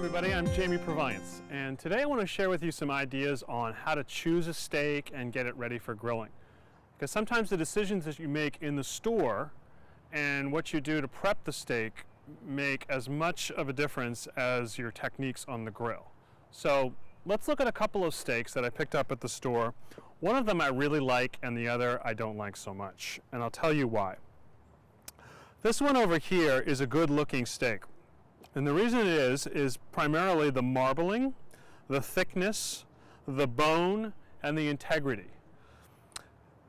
everybody, I'm Jamie Purviance, and today I want to share with you some ideas on how to choose a steak and get it ready for grilling. Because sometimes the decisions that you make in the store and what you do to prep the steak make as much of a difference as your techniques on the grill. So let's look at a couple of steaks that I picked up at the store. One of them I really like and the other I don't like so much, and I'll tell you why. This one over here is a good looking steak. And the reason it is primarily the marbling, the thickness, the bone, and the integrity.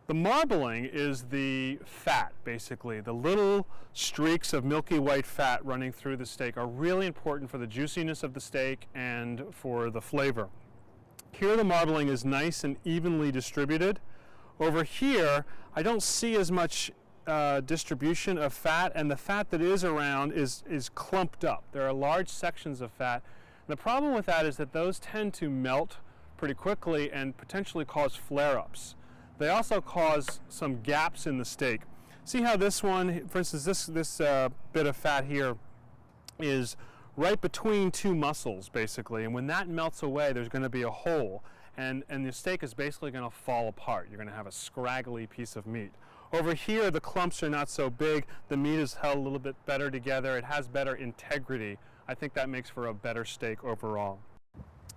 The marbling is the fat, basically. The little streaks of milky white fat running through the steak are really important for the juiciness of the steak and for the flavor. Here the marbling is nice and evenly distributed. Over here, I don't see as much distribution of fat, and the fat that is around is clumped up. There are large sections of fat. And the problem with that is that those tend to melt pretty quickly and potentially cause flare-ups. They also cause some gaps in the steak. See how this one, for instance, this bit of fat here is right between two muscles, basically, and when that melts away, there's going to be a hole, and the steak is basically going to fall apart. You're going to have a scraggly piece of meat. Over here, the clumps are not so big. The meat is held a little bit better together. It has better integrity. I think that makes for a better steak overall.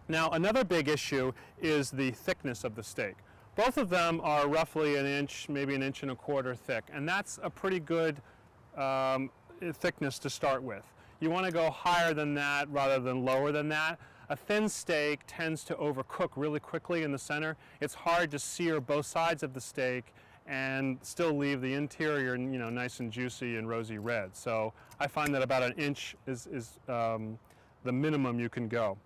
Now, another big issue is the thickness of the steak. Both of them are roughly an inch, maybe an inch and a quarter thick, and that's a pretty good thickness to start with. You want to go higher than that rather than lower than that. A thin steak tends to overcook really quickly in the center. It's hard to sear both sides of the steak and still leave the interior, nice and juicy and rosy red. So I find that about an inch is the minimum you can go.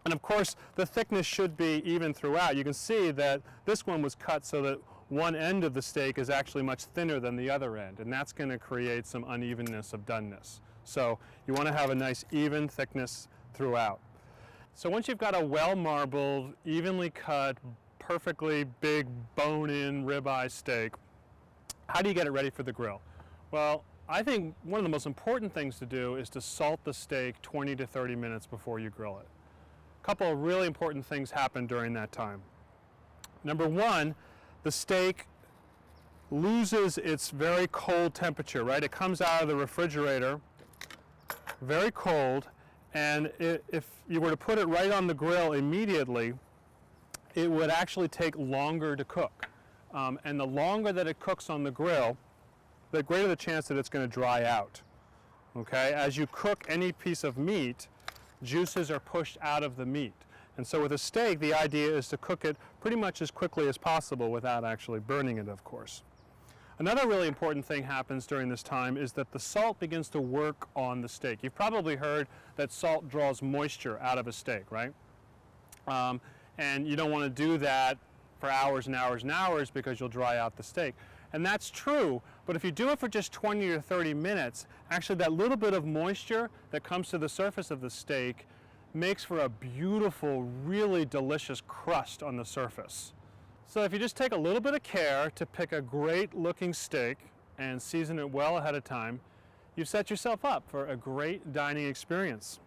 And of course, the thickness should be even throughout. You can see that this one was cut so that one end of the steak is actually much thinner than the other end, and that's going to create some unevenness of doneness. So you want to have a nice even thickness throughout. So once you've got a well-marbled, evenly cut, perfectly big bone-in ribeye steak, how do you get it ready for the grill? Well, I think one of the most important things to do is to salt the steak 20 to 30 minutes before you grill it. A couple of really important things happen during that time. Number one, the steak loses its very cold temperature, right? It comes out of the refrigerator very cold, and if you were to put it right on the grill immediately, it would actually take longer to cook. And the longer that it cooks on the grill, the greater the chance that it's going to dry out. Okay? As you cook any piece of meat, juices are pushed out of the meat. And so with a steak, the idea is to cook it pretty much as quickly as possible without actually burning it, of course. Another really important thing happens during this time is that the salt begins to work on the steak. You've probably heard that salt draws moisture out of a steak, right? And you don't want to do that for hours and hours and hours because you'll dry out the steak. And that's true, but if you do it for just 20 or 30 minutes, actually that little bit of moisture that comes to the surface of the steak makes for a beautiful, really delicious crust on the surface. So if you just take a little bit of care to pick a great looking steak and season it well ahead of time, you've set yourself up for a great dining experience.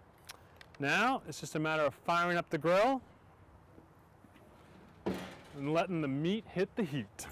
Now it's just a matter of firing up the grill and letting the meat hit the heat.